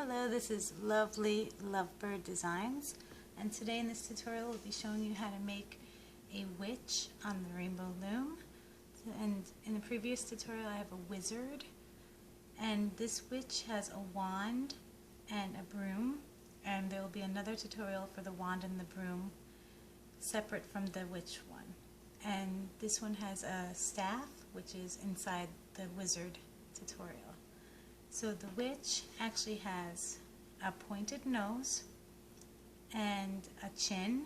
Hello, this is Lovely Lovebird Designs, and today in this tutorial we'll be showing you how to make a witch on the rainbow loom. And in the previous tutorial I have a wizard, and this witch has a wand and a broom, and there will be another tutorial for the wand and the broom separate from the witch one. And this one has a staff, which is inside the wizard tutorial. So the witch actually has a pointed nose and a chin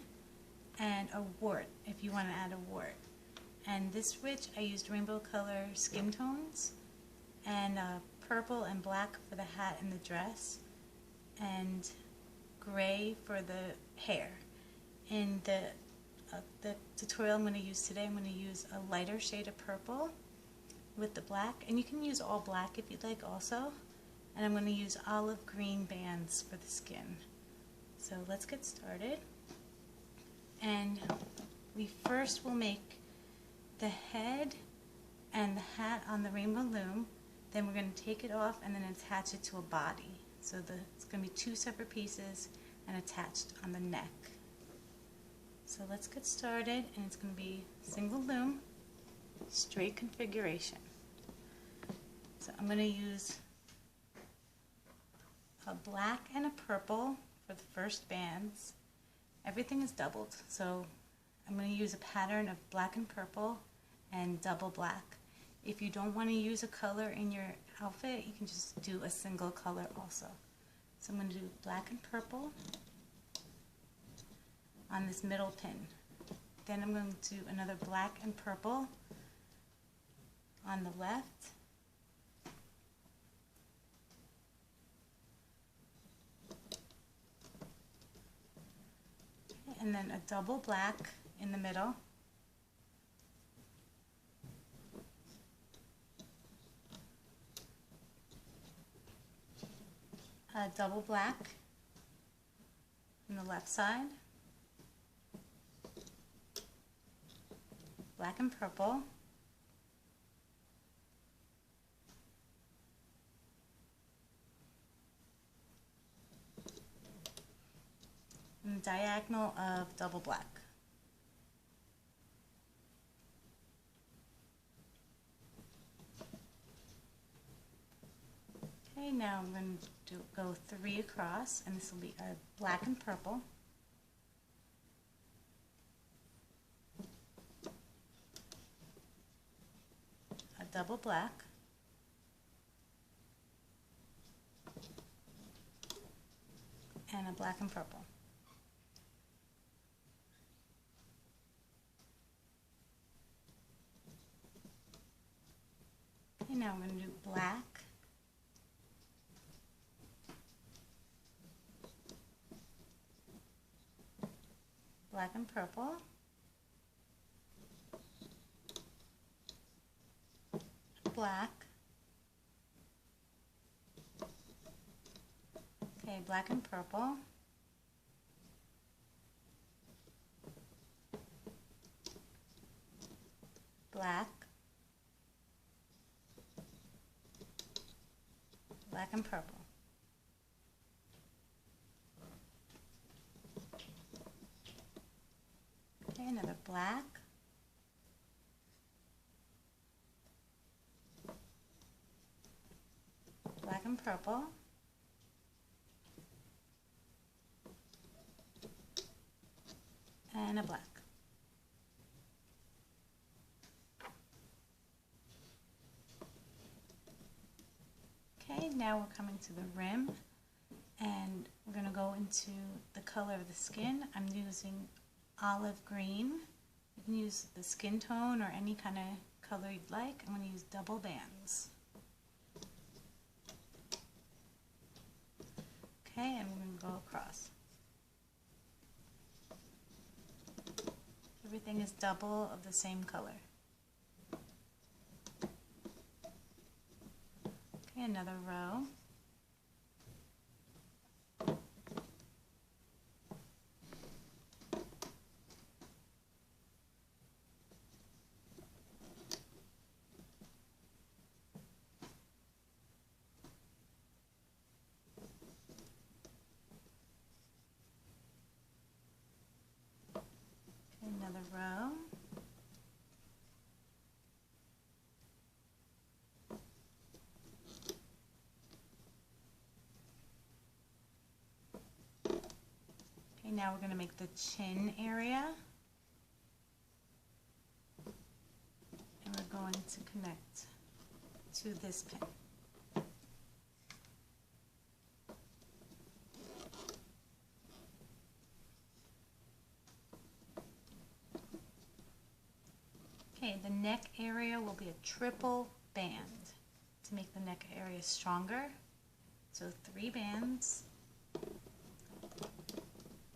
and a wart, if you want to add a wart. And this witch, I used rainbow color skin tones and purple and black for the hat and the dress, and gray for the hair. In the tutorial I'm going to use today, I'm going to use a lighter shade of purple with the black, and you can use all black if you'd like also, and I'm going to use olive green bands for the skin. So let's get started, and we first will make the head and the hat on the rainbow loom, then we're going to take it off and then attach it to a body. So it's going to be two separate pieces and attached on the neck. So let's get started, and it's going to be single loom, straight configuration. So I'm going to use a black and a purple for the first bands. Everything is doubled, so I'm going to use a pattern of black and purple and double black. If you don't want to use a color in your outfit, you can just do a single color also. So I'm going to do black and purple on this middle pin. Then I'm going to do another black and purple on the left, and then a double black in the middle, a double black on the left side, black and purple, and diagonal of double black. Okay, now I'm going to go 3 across, and this will be a black and purple, a double black, and a black and purple. Okay, now I'm going to do black, black and purple, black, okay, black and purple, black, black and purple. Okay, another black, black and purple, and a black. Okay, now we're coming to the rim, and we're going to go into the color of the skin. I'm using olive green. You can use the skin tone or any kind of color you'd like. I'm going to use double bands. Okay, and we're going to go across. Everything is double of the same color. Okay, another row. row. Okay, now we're going to make the chin area. And we're going to connect to this pin. Okay, the neck area will be a triple band to make the neck area stronger. So 3 bands.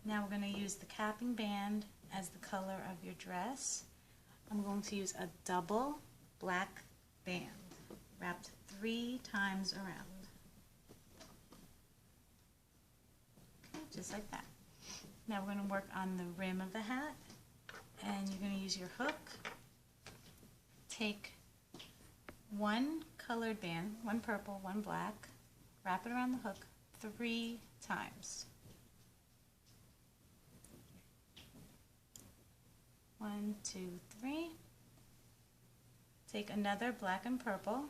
Now we're going to use the capping band as the color of your dress. I'm going to use a double black band wrapped 3 times around. Okay, just like that. Now we're going to work on the rim of the hat, and you're going to use your hook. Take 1 colored band, 1 purple, 1 black, wrap it around the hook 3 times. 1, 2, 3. Take another black and purple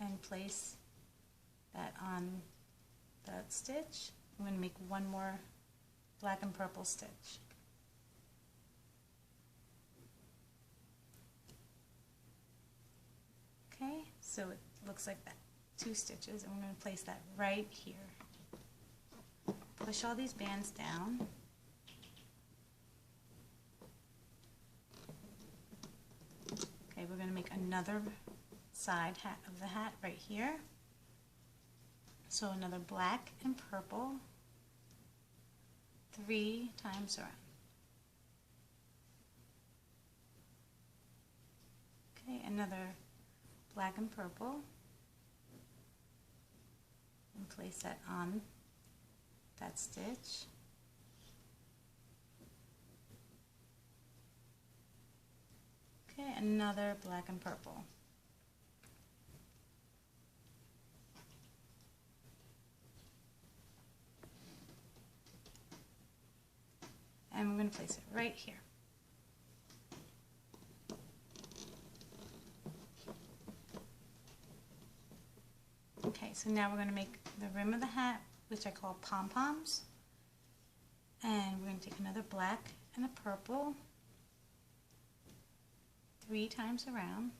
and place that on that stitch. I'm going to make 1 more black and purple stitch. Okay, so it looks like that. 2 stitches, and we're going to place that right here. Push all these bands down. Okay, we're going to make another side hat of the hat right here. So another black and purple 3 times around. Okay, another black and purple, and place that on that stitch. Okay, another black and purple. And we're going to place it right here. Okay, so now we're going to make the rim of the hat, which I call pom-poms. And we're going to take another black and a purple 3 times around.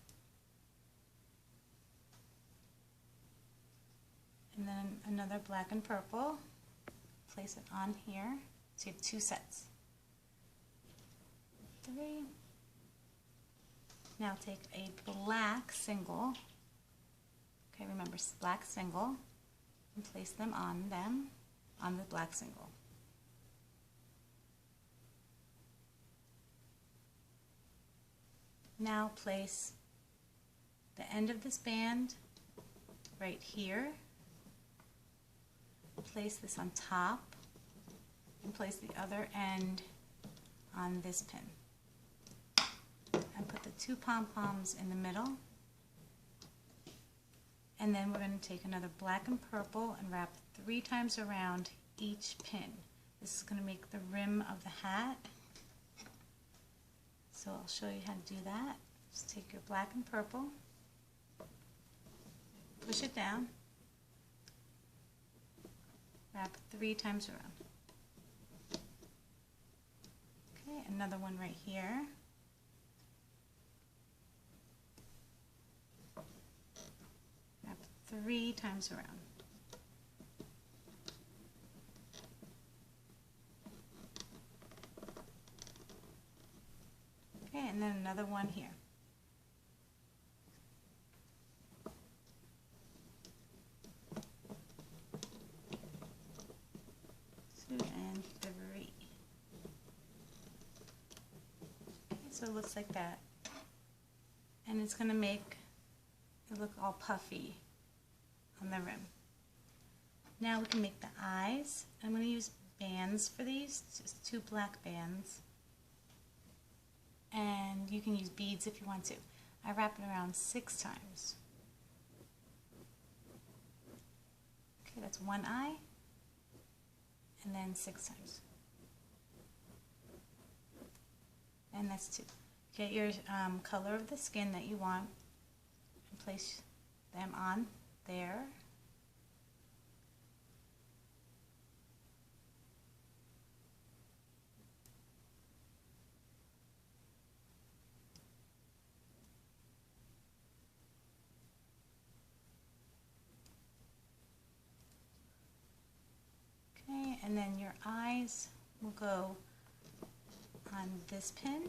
And then another black and purple. Place it on here. So you have 2 sets. 3. Now take a black single. Okay, remember, black single, and place them on the black single. Now place the end of this band right here. Place this on top, and place the other end on this pin. And put the 2 pom-poms in the middle. And then we're going to take another black and purple and wrap 3 times around each pin. This is going to make the rim of the hat. So I'll show you how to do that. Just take your black and purple, push it down, wrap 3 times around. Okay, another one right here. Wrap 3 times around. Okay, and then another one here. And 3. Okay, so it looks like that. And it's going to make it look all puffy on the rim. Now we can make the eyes. I'm going to use bands for these, just 2 black bands. And you can use beads if you want to. I wrap it around 6 times. Okay, that's 1 eye. And then 6 times. and that's 2. Get your color of the skin that you want and place them on there. Okay, and then your eyes will go on this pin.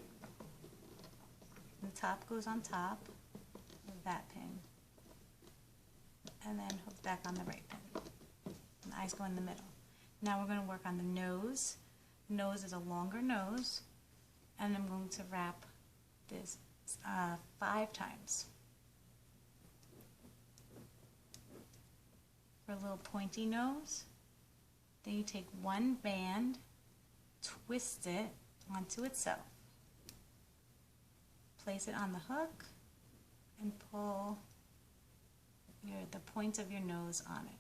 The top goes on top of that pin, and then hook back on the right pin. And the eyes go in the middle. Now we're going to work on the nose. The nose is a longer nose, and I'm going to wrap this 5 times. For a little pointy nose, then you take one band, twist it onto itself. Place it on the hook and pull the point of your nose on it.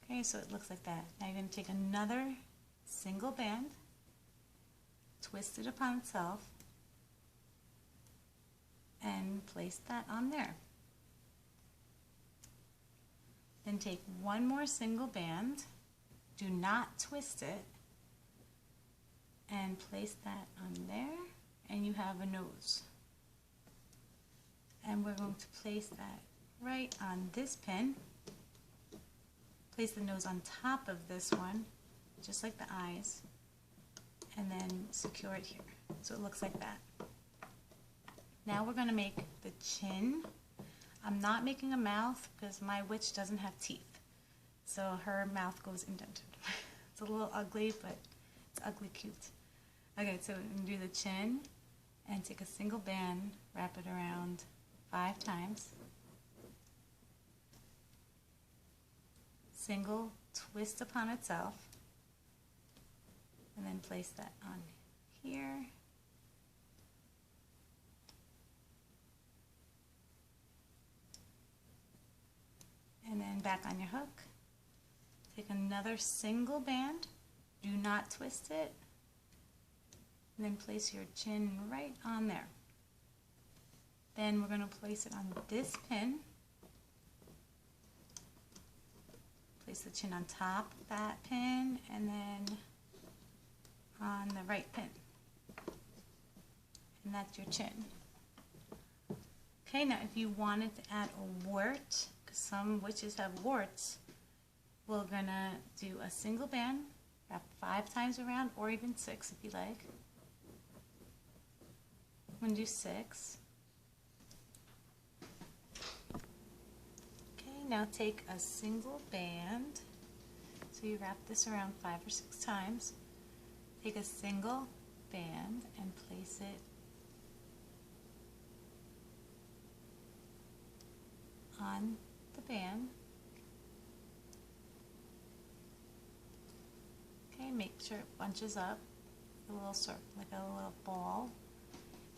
Okay, so it looks like that. Now you're going to take another single band, twist it upon itself, and place that on there. Then take one more single band, do not twist it, and place that on there, and you have a nose. And we're going to place that right on this pin. Place the nose on top of this one, just like the eyes, and then secure it here. So it looks like that. Now we're going to make the chin. I'm not making a mouth because my witch doesn't have teeth, so her mouth goes indented. It's a little ugly, but it's ugly cute. Okay, so we're going to do the chin and take a single band, wrap it around 5 times. Single twist upon itself, and then place that on here. And then back on your hook. Take another single band, do not twist it, and then place your chin right on there. Then we're going to place it on this pin. Place the chin on top of that pin, and then on the right pin. And that's your chin. Okay, now if you wanted to add a wart, because some witches have warts, we're going to do a single band, wrap 5 times around, or even 6 if you like. I'm going to do 6. Okay, now take a single band. So you wrap this around 5 or 6 times. Take a single band and place it on the band. Okay, make sure it bunches up a little circle, like a little ball,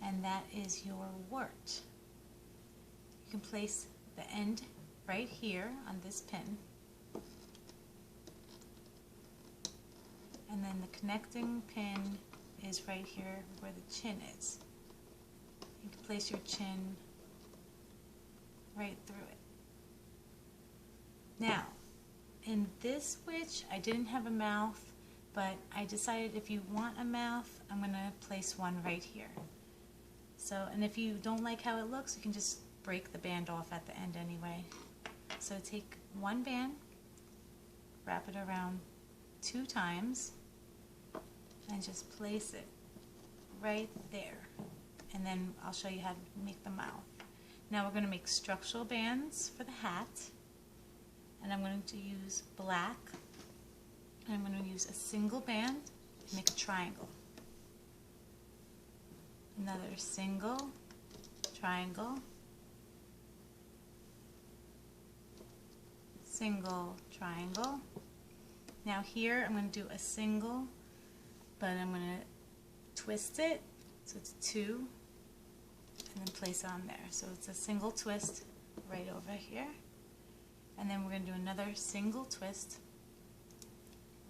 and that is your wart. You can place the end right here on this pin, and then the connecting pin is right here where the chin is. You can place your chin right through it. Now, in this witch, I didn't have a mouth, but I decided if you want a mouth, I'm going to place one right here. So, and if you don't like how it looks, you can just break the band off at the end anyway. So take one band, wrap it around 2 times, and just place it right there. And then I'll show you how to make the mouth. Now we're going to make structural bands for the hat. And I'm going to use black. And I'm going to use a single band to make a triangle. Another single, triangle, single, triangle. Now here I'm going to do a single, but I'm going to twist it so it's 2, and then place it on there. So it's a single twist right over here. And then we're going to do another single twist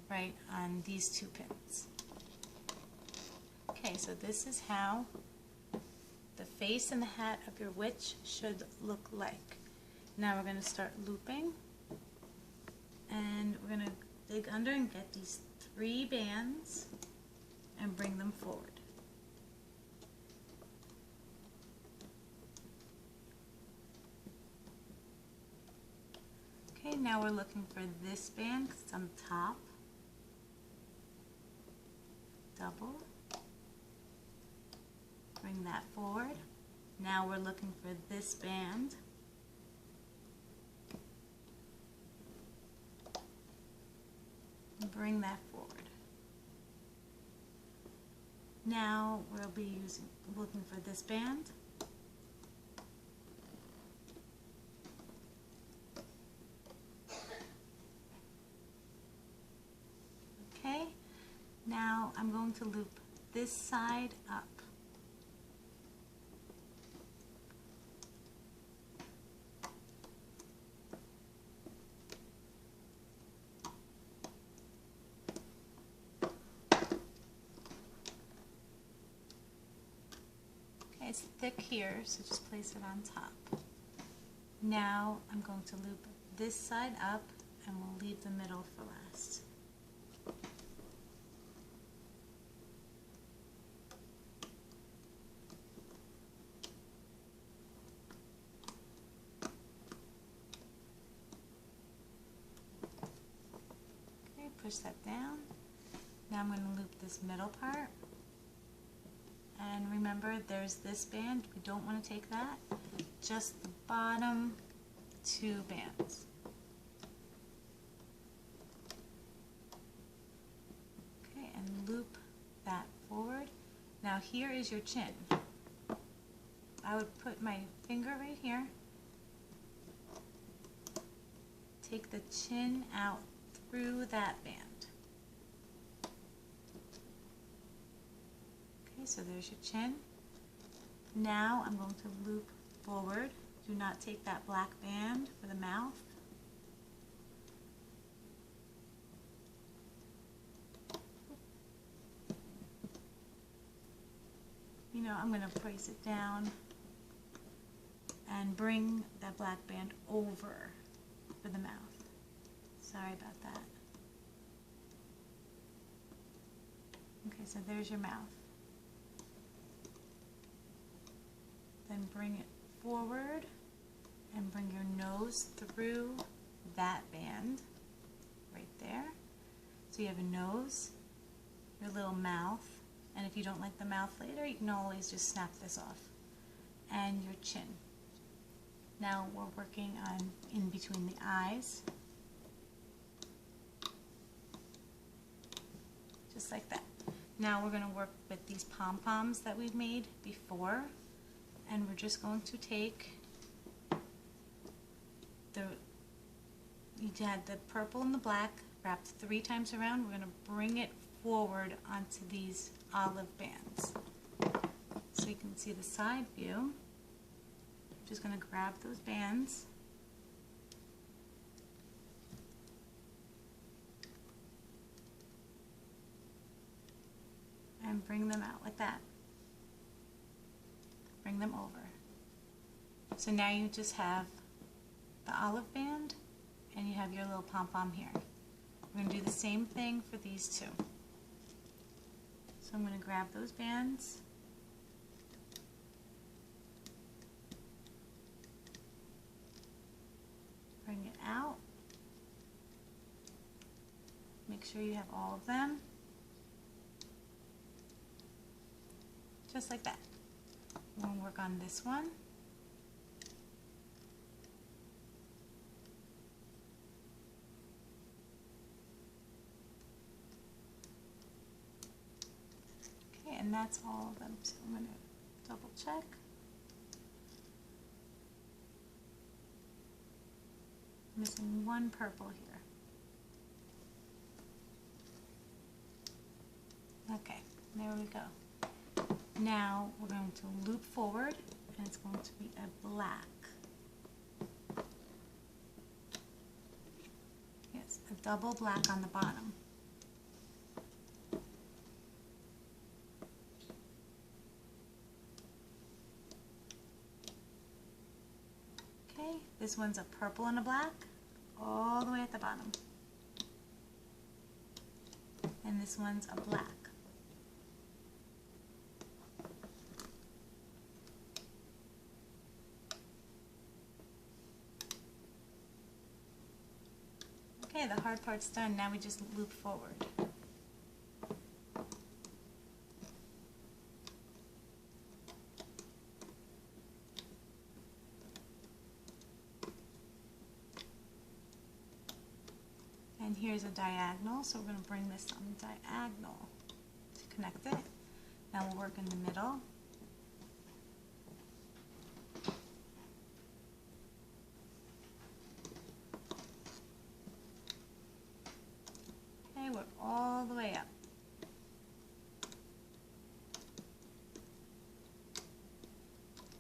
right on these 2 pins. Okay, so this is how the face and the hat of your witch should look like. Now we're going to start looping, and we're going to dig under and get these 3 bands and bring them forward. Okay, now we're looking for this band because it's on the top. Double. Bring that forward. Now we're looking for this band. Bring that forward. Now we'll be looking for this band. Okay, now I'm going to loop this side up. It's thick here, so just place it on top. Now I'm going to loop this side up, and we'll leave the middle for last. Okay, push that down. Now I'm going to loop this middle part. And remember, there's this band. We don't want to take that. Just the bottom 2 bands. Okay, and loop that forward. Now here is your chin. I would put my finger right here. Take the chin out through that band. So there's your chin. Now I'm going to loop forward. Do not take that black band for the mouth. You know, I'm going to place it down and bring that black band over for the mouth. Sorry about that. Okay, so there's your mouth. Then bring it forward and bring your nose through that band right there. So you have a nose, your little mouth, and if you don't like the mouth later, you can always just snap this off, and your chin. Now we're working on in between the eyes, just like that. Now we're going to work with these pom-poms that we've made before. And we're just going to take you had the purple and the black wrapped 3 times around. We're going to bring it forward onto these olive bands. So you can see the side view. I'm just going to grab those bands. And bring them out like that. Bring them over. So now you just have the olive band and you have your little pom-pom here. We're going to do the same thing for these 2. So I'm going to grab those bands. Bring it out. Make sure you have all of them. Just like that. We're going to work on this one. Okay, and that's all of them. So I'm going to double check. Missing one purple here. Okay, there we go. Now we're going to loop forward, and it's going to be a black. Yes, a double black on the bottom. This one's a purple and a black, all the way at the bottom. And this one's a black. Okay, the hard part's done. Now we just loop forward. And here's a diagonal, so we're going to bring this on the diagonal to connect it. Now we'll work in the middle. Okay, work all the way up.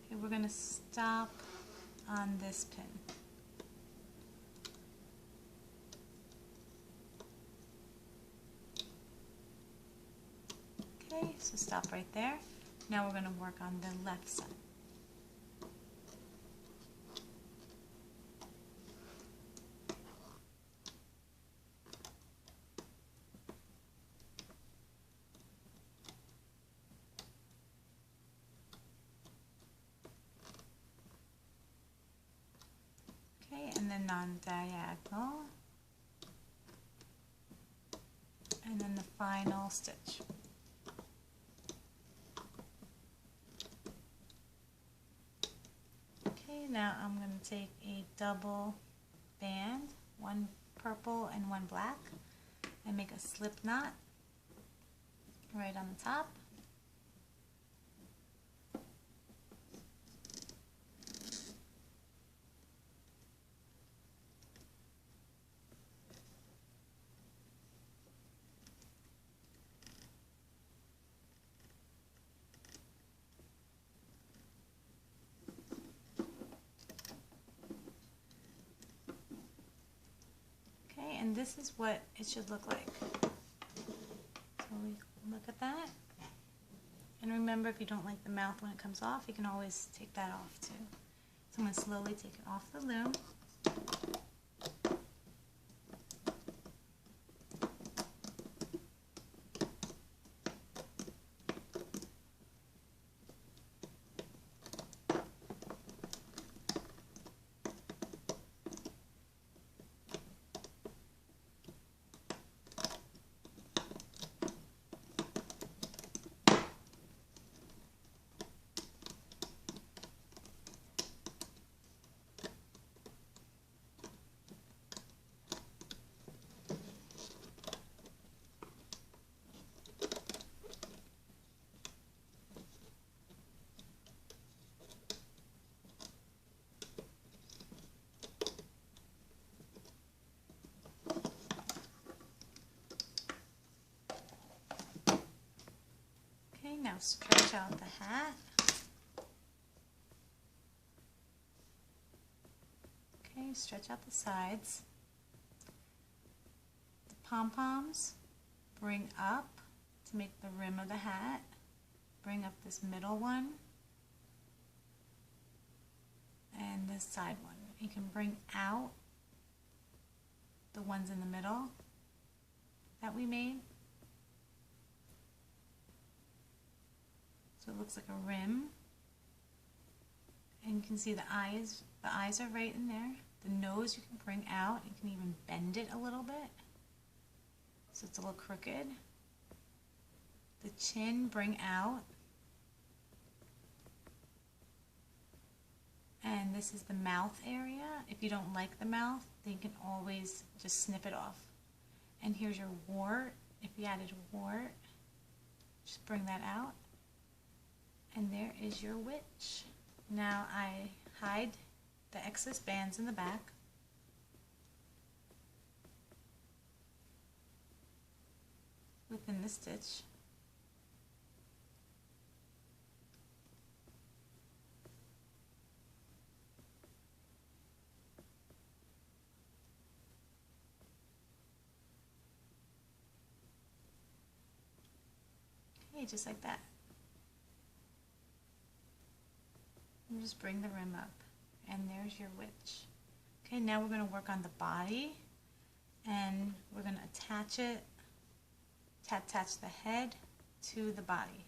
Okay, we're going to stop on this pin. Okay, so stop right there. Now we're going to work on the left side. Okay, and then non-diagonal. And then the final stitch. Now I'm going to take a double band, one purple and one black, and make a slip knot right on the top. And this is what it should look like. So we look at that. And remember, if you don't like the mouth when it comes off, you can always take that off too. So I'm going to slowly take it off the loom. Now stretch out the hat. Okay, stretch out the sides. The pom-poms bring up to make the rim of the hat. Bring up this middle one and this side one. You can bring out the ones in the middle that we made. So it looks like a rim, and you can see the eyes are right in there. The nose you can bring out, you can even bend it a little bit so it's a little crooked. The chin, bring out. And this is the mouth area. If you don't like the mouth, then you can always just snip it off. And here's your wart. If you added a wart, just bring that out. And there is your witch. Now I hide the excess bands in the back. Within the stitch. Okay, just like that. And just bring the rim up. And there's your witch. Okay, now we're going to work on the body, and we're going to attach it, attach the head to the body.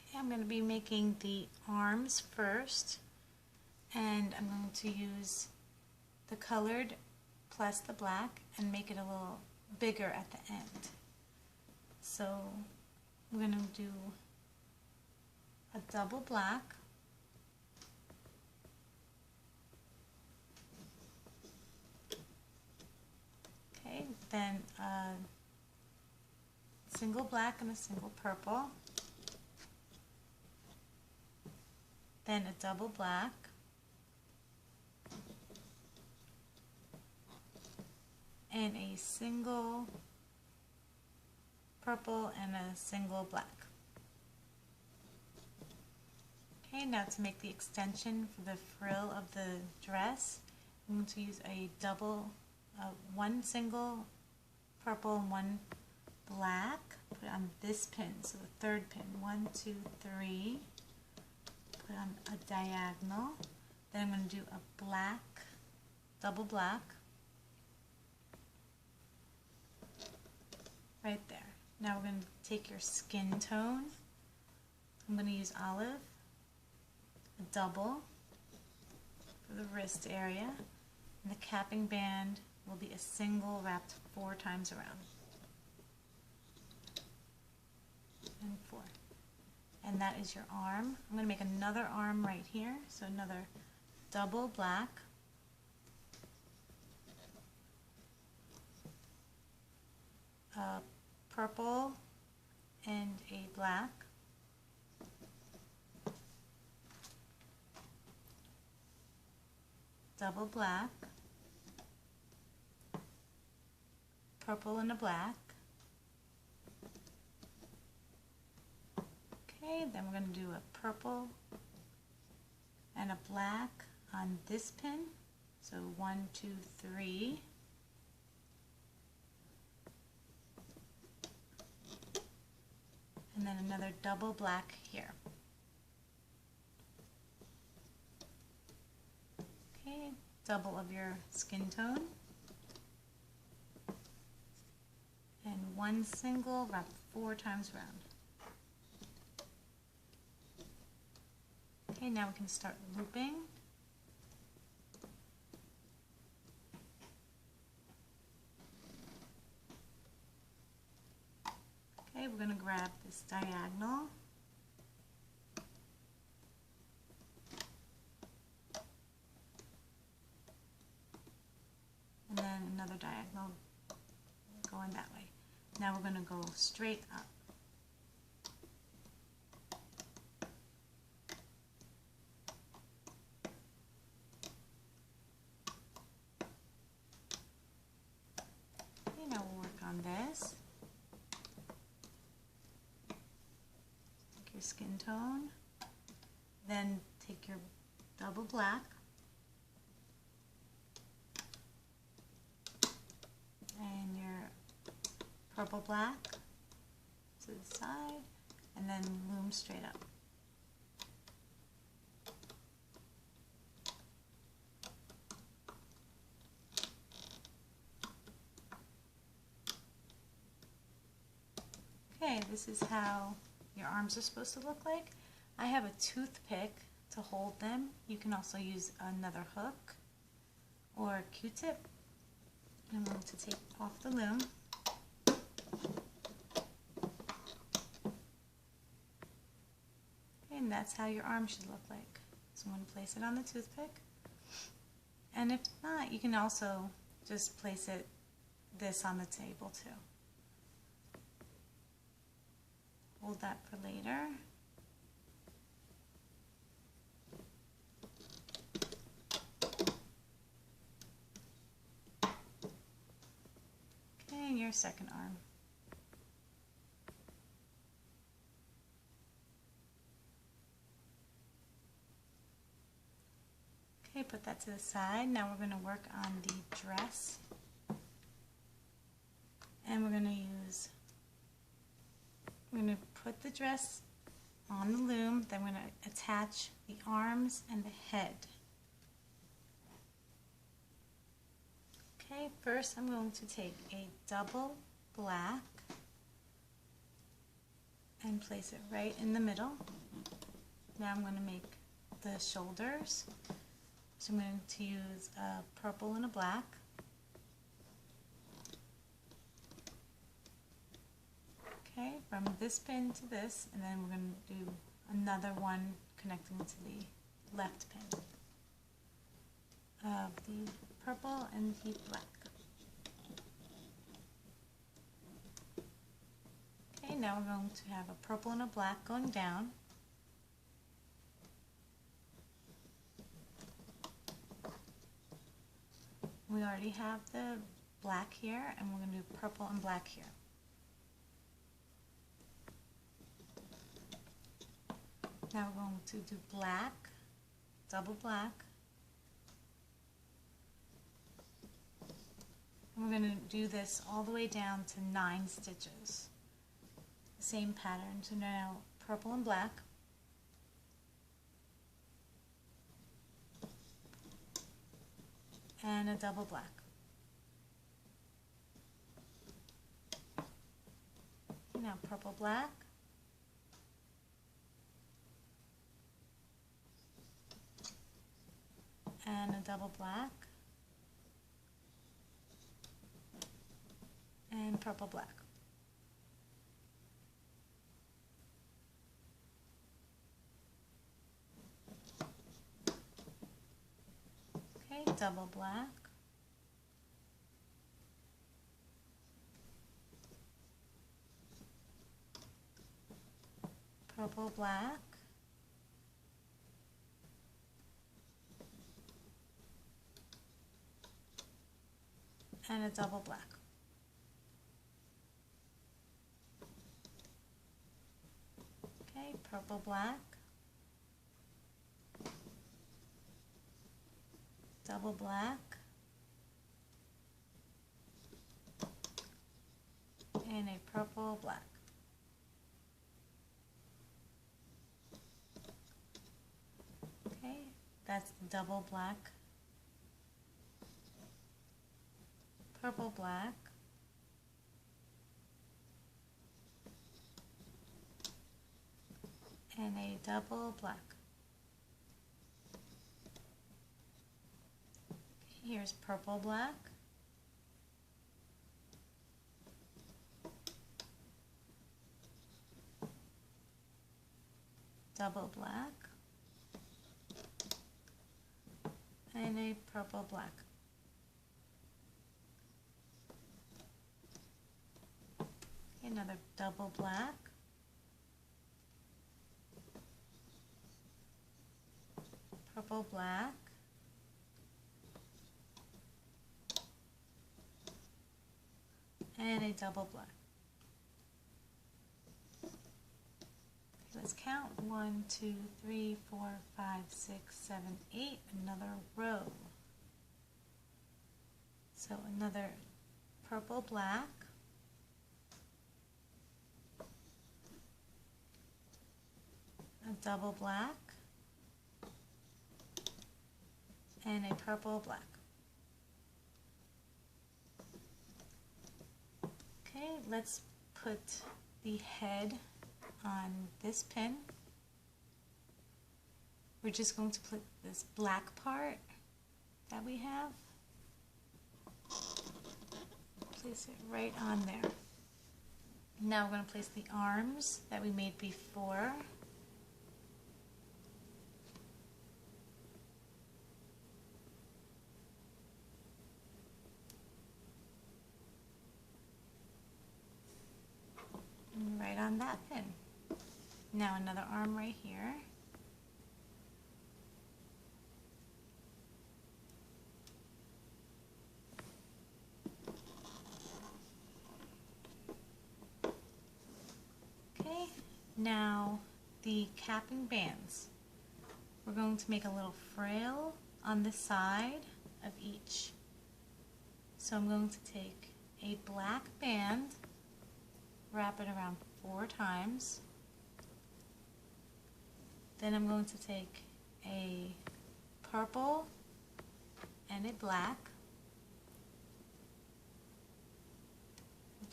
Okay, I'm going to be making the arms first, and I'm going to use the colored plus the black and make it a little bigger at the end. So we're going to do a double black, okay, then a single black and a single purple, then a double black, and a single purple and a single black. Okay, now to make the extension for the frill of the dress, I'm going to use a double, one single purple and one black, put it on this pin, so the third pin, 1, 2, 3, put on a diagonal, then I'm going to do a black, double black, right there. Now we're going to take your skin tone, I'm going to use olive, a double for the wrist area, and the capping band will be a single wrapped 4 times around. And 4. And that is your arm. I'm going to make another arm right here, so another double black, a purple and a black, double black, purple and a black. Okay, then we're going to do a purple and a black on this pin. So 1, 2, 3. And then another double black here. Okay, double of your skin tone. And one single wrapped 4 times around. Okay, now we can start looping. Okay, we're going to grab this diagonal. And then another diagonal going that way. Now we're going to go straight up. Okay, now we'll work on this. Take your skin tone, then take your double black, and your purple black to the side, and then loom straight up. Okay, this is how your arms are supposed to look like. I have a toothpick to hold them. You can also use another hook or a Q-tip. I'm going to take off the loom. Okay, and that's how your arm should look like. So I'm going to place it on the toothpick. And if not, you can also just place this on the table too. Hold that for later. Okay, and your second arm. Okay, put that to the side. Now we're going to work on the dress. And we're going to put the dress on the loom. Then I'm going to attach the arms and the head. Okay, first I'm going to take a double black and place it right in the middle. Now I'm going to make the shoulders. So I'm going to use a purple and a black. Okay, from this pin to this, and then we're going to do another one connecting to the left pin of the purple and the black. Okay, now we're going to have a purple and a black going down. We already have the black here, and we're going to do purple and black here. Now we're going to do black, double black, and we're going to do this all the way down to 9 stitches. Same pattern. So now purple and black, and a double black. Now purple black, and a double black, and purple black. Okay, double black, purple black, and a double black. Okay, purple black, double black, and a purple black. Okay, that's the double black, purple black, and a double black. Okay, here's purple black, double black, and a purple black. Okay, another double black, purple black, and a double black. Let's count 1, 2, 3, 4, 5, 6, 7, 8, another row. So another purple black, a double black, and a purple black. Okay, let's put the head on this pin. We're just going to put this black part that we have, place it right on there. Now we're going to place the arms that we made before. Right on that pin. Now another arm right here. Okay, now the capping bands. We're going to make a little frill on the side of each. So I'm going to take a black band, wrap it around 4 times, Then I'm going to take a purple and a black.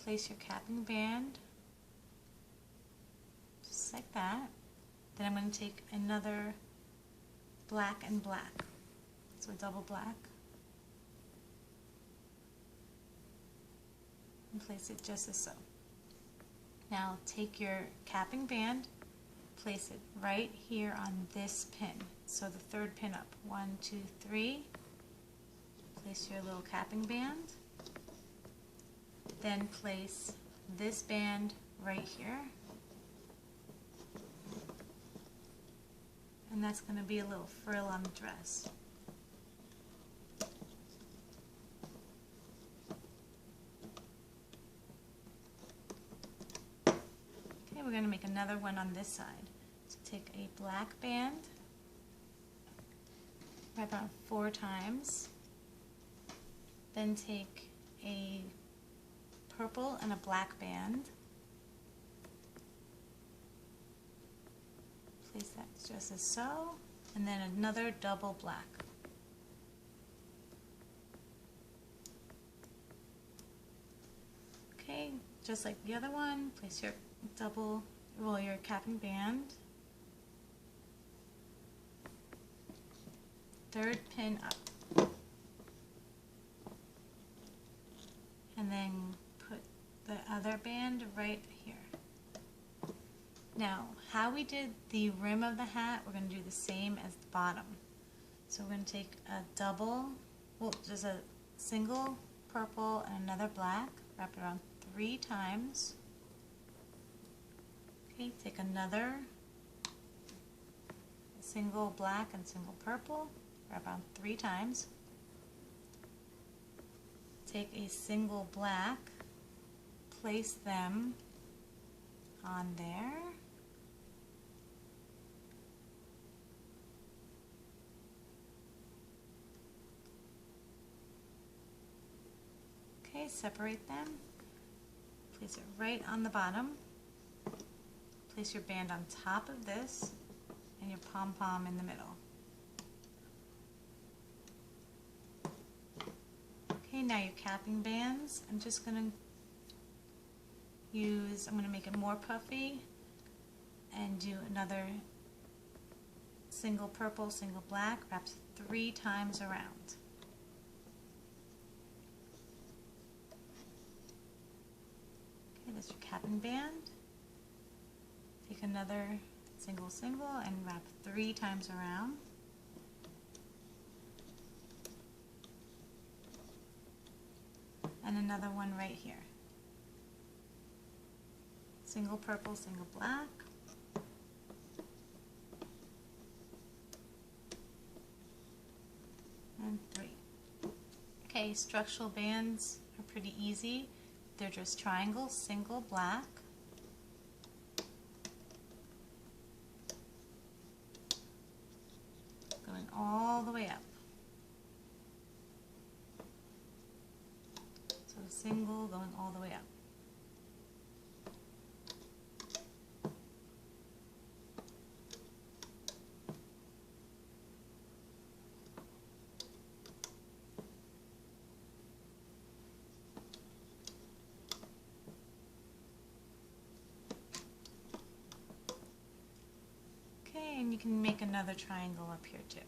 Place your capping band just like that. Then I'm going to take another black and black, so a double black, and place it just as so. Now take your capping band, place it right here on this pin, so the third pin up. 1, 2, 3. Place your little capping band. Then place this band right here. And that's going to be a little frill on the dress. Okay, we're going to make another one on this side. So take a black band, wrap around 4 times, then take a purple and a black band, place that just as so, and then another double black. Okay, just like the other one, place your your capping band, third pin up, and then put the other band right here. Now, how we did the rim of the hat, we're going to do the same as the bottom. So we're going to take just a single purple and another black, wrap it around 3 times. Okay, take another single black and single purple, wrap around 3 times. Take a single black, place them on there. Okay, separate them. Place it right on the bottom. Place your band on top of this and your pom-pom in the middle. Okay, now your capping bands. I'm going to make it more puffy and do another single purple, single black, wrapped 3 times around. Okay, that's your capping band. Take another single, single, and wrap 3 times around. And another one right here. Single purple, single black. And 3. Okay, structural bands are pretty easy. They're just triangle, single, black. Going all the way up. So single going all the way up. Okay, and you can make another triangle up here too.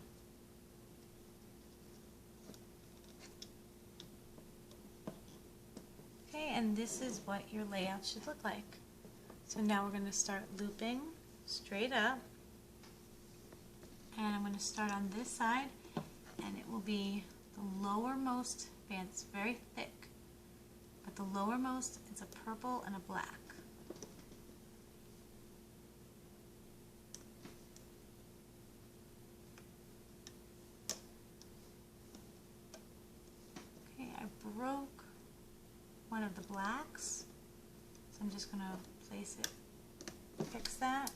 Okay, and this is what your layout should look like. So now we're going to start looping straight up. And I'm going to start on this side, and it will be the lowermost band. It's very thick, but the lowermost is a purple and a black. Okay, I broke one of the blacks, so I'm just going to place it, fix that.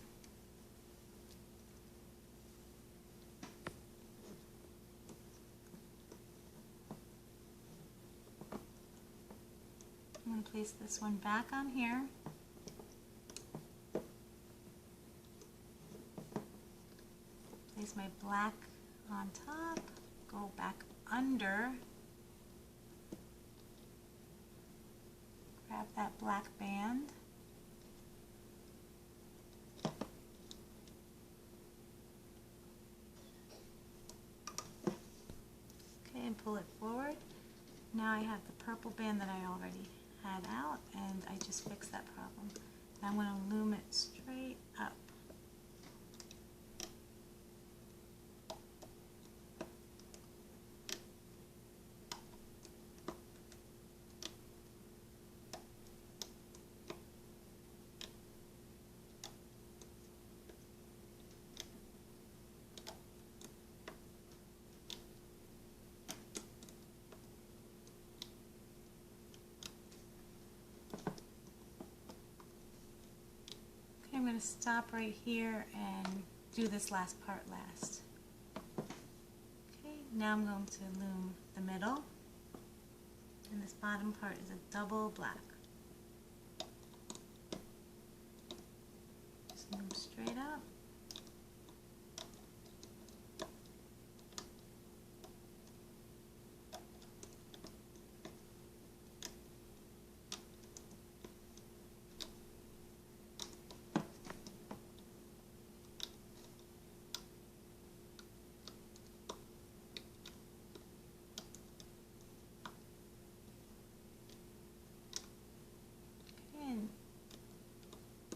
I'm going to place this one back on here. place my black on top, go back under, grab that black band, okay, and pull it forward. Now I have the purple band that I already had out, and I just fixed that problem. Now I'm going to loom it straight up. I'm going to stop right here and do this last part last. Okay, now I'm going to loom the middle, and this bottom part is a double black. Just loom straight up.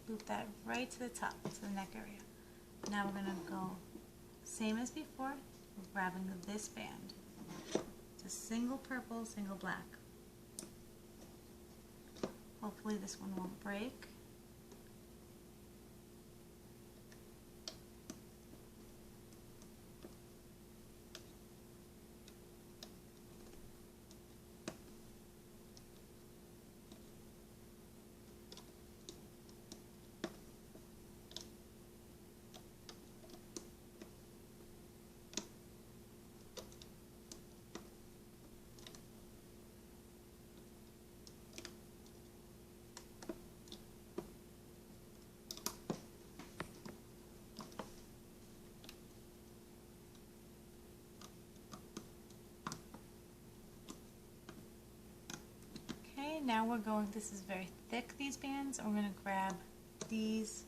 Loop that right to the top, to the neck area. Now we're going to go same as before, we're grabbing this band. It's a single purple, single black. Hopefully this one won't break. Now we're going, this is very thick, these bands, and we're going to grab these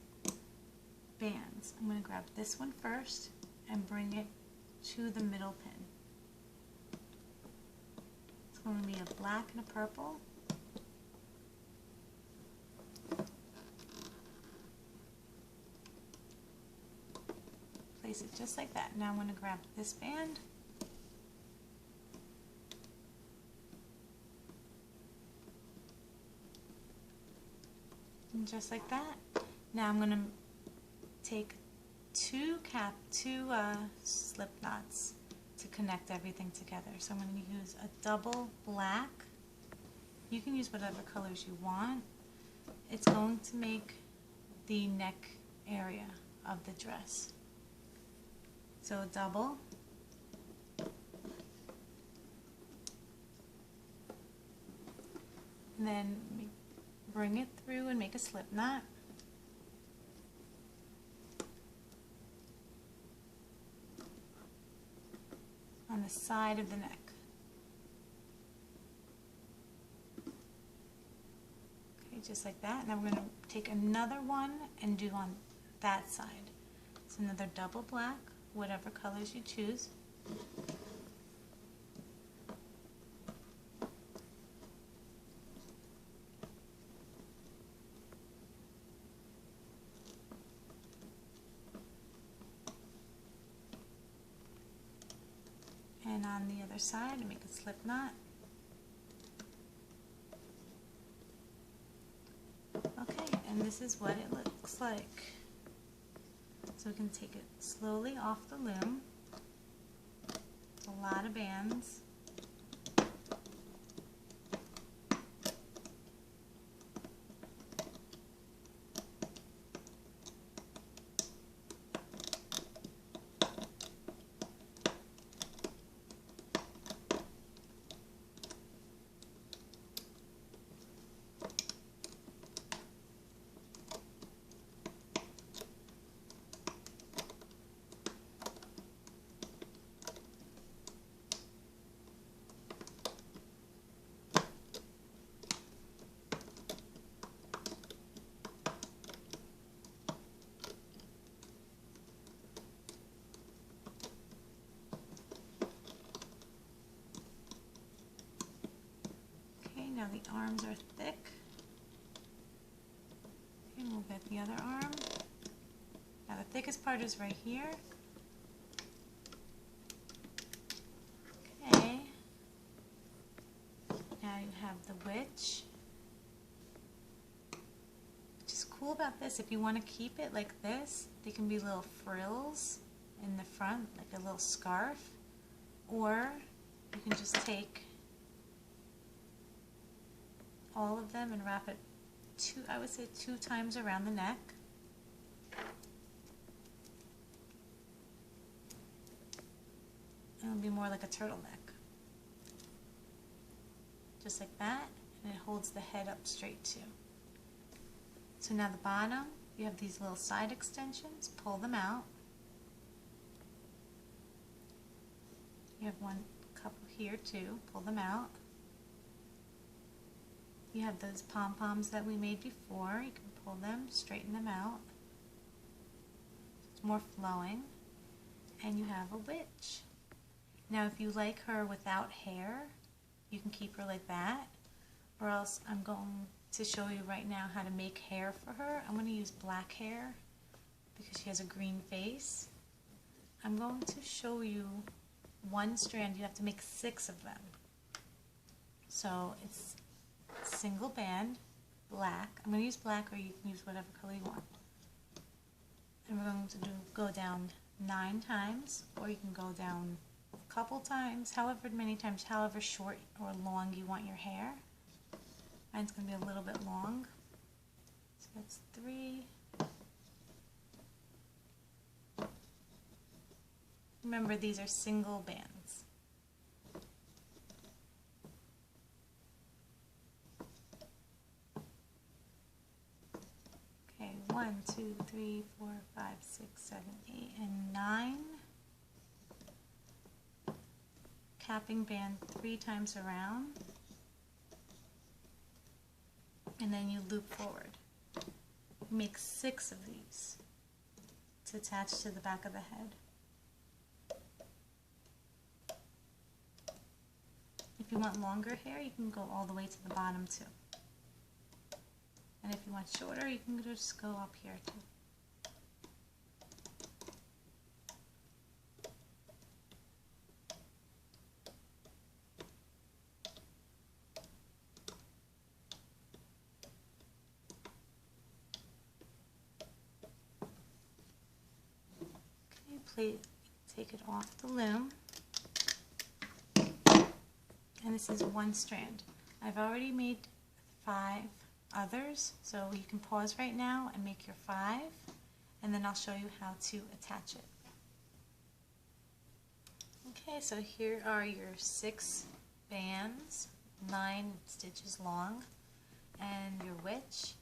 bands. I'm going to grab this one first and bring it to the middle pin. It's going to be a black and a purple. Place it just like that. Now I'm going to grab this band. And just like that. Now I'm going to take two slip knots to connect everything together. So I'm going to use a double black. You can use whatever colors you want. It's going to make the neck area of the dress. So a double. And then bring it through and make a slip knot. On the side of the neck. Okay, just like that. Now we're going to take another one and do on that side. So another double black, whatever colors you choose. And on the other side, make a slip knot. Okay, and this is what it looks like. So we can take it slowly off the loom. It's a lot of bands. the arms are thick. And we'll get the other arm. Now the thickest part is right here. Okay. Now you have the witch. Which is cool about this, if you want to keep it like this, they can be little frills in the front, like a little scarf. Or you can just take all of them and wrap it I would say 2 times around the neck. It'll be more like a turtleneck. Just like that, and it holds the head up straight too. So now the bottom, you have these little side extensions, pull them out. You have one couple here too, pull them out. You have those pom-poms that we made before, you can pull them, straighten them out. It's more flowing. And you have a witch. Now if you like her without hair, you can keep her like that, or else I'm going to show you right now how to make hair for her. I'm going to use black hair because she has a green face. I'm going to show you one strand. You have to make 6 of them. So it's single band, black. I'm going to use black, or you can use whatever color you want. And we're going to go down 9 times, or you can go down a couple times, however many times, however short or long you want your hair. Mine's going to be a little bit long. So that's 3. Remember, these are single bands. Okay, 1, 2, 3, 4, 5, 6, 7, 8, and 9. Capping band 3 times around. And then you loop forward. Make 6 of these to attach to the back of the head. If you want longer hair, you can go all the way to the bottom too. And if you want shorter, you can just go up here too. Take it off the loom, and this is 1 strand. I've already made 5 others, so you can pause right now and make your 5, and then I'll show you how to attach it. Okay, so here are your 6 bands, 9 stitches long, and your witch.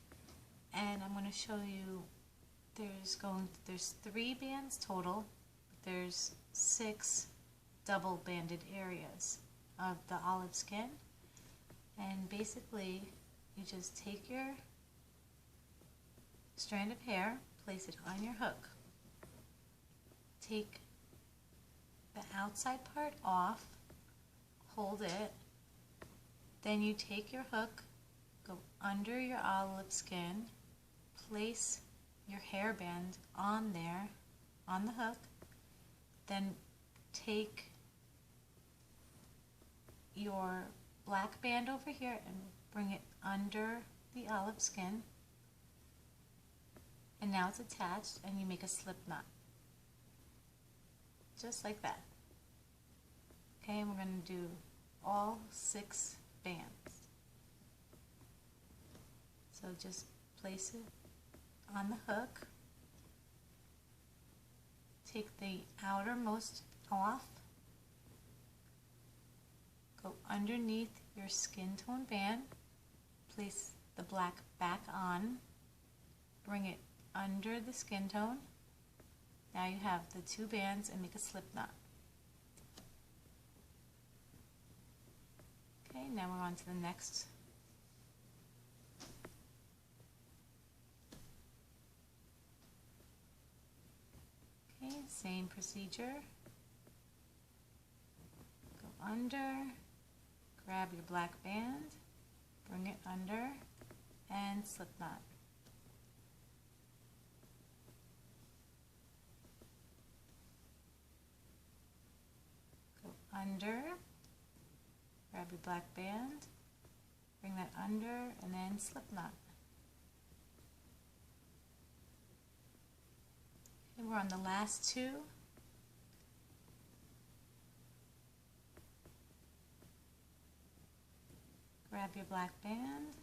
And I'm going to show you there's 3 bands total. There's 6 double banded areas of the olive skin, and basically you just take your strand of hair, place it on your hook, take the outside part off, hold it, then you take your hook, go under your olive skin, place your hairband on there, on the hook, then take your black band over here and bring it under the olive skin, and now it's attached, and you make a slip knot. Just like that. Okay, and we're going to do all 6 bands. So just place it on the hook. Take the outermost off. Go underneath your skin tone band. Place the black back on. Bring it under the skin tone. Now you have the 2 bands, and make a slip knot. Okay, now we're on to the next. Okay, same procedure. Go under, grab your black band, bring it under, and slip knot. Go under, grab your black band, bring that under, and then slip knot. Okay, we're on the last two. Grab your black band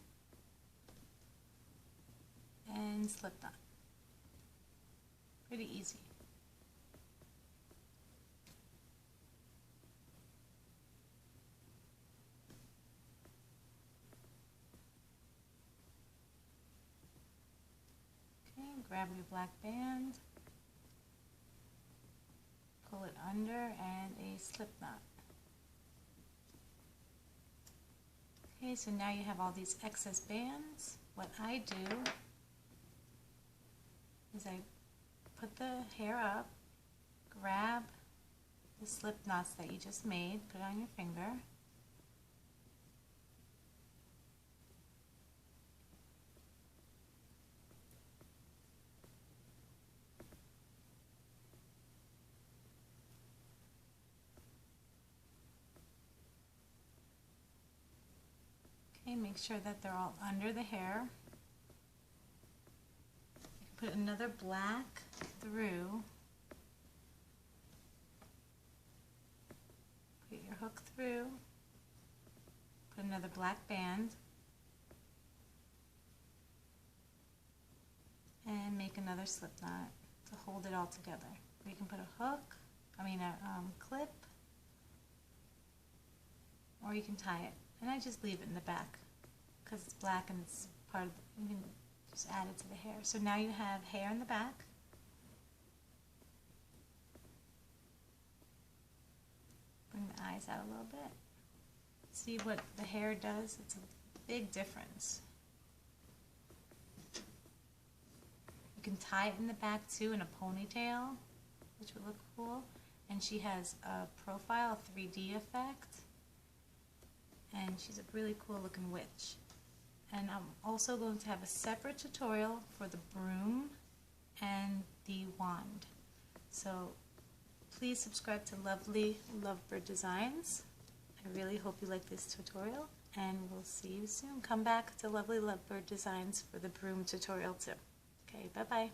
and slip knot. Pretty easy. Okay, grab your black band, pull it under, and a slip knot. Okay, so now you have all these excess bands. What I do is I put the hair up, grab the slip knots that you just made, put it on your finger, okay, make sure that they're all under the hair. You can put another black through, put your hook through, put another black band, and make another slip knot to hold it all together. You can put a hook, a clip, or you can tie it. And I just leave it in the back because it's black and it's part of the, you can just add it to the hair. So now you have hair in the back. Bring the eyes out a little bit. See what the hair does? It's a big difference. You can tie it in the back too in a ponytail, which would look cool. And she has a profile, a 3D effect. And she's a really cool looking witch. And I'm also going to have a separate tutorial for the broom and the wand. So please subscribe to Lovely Lovebird Designs. I really hope you like this tutorial, and we'll see you soon. Come back to Lovely Lovebird Designs for the broom tutorial too. Okay, bye-bye.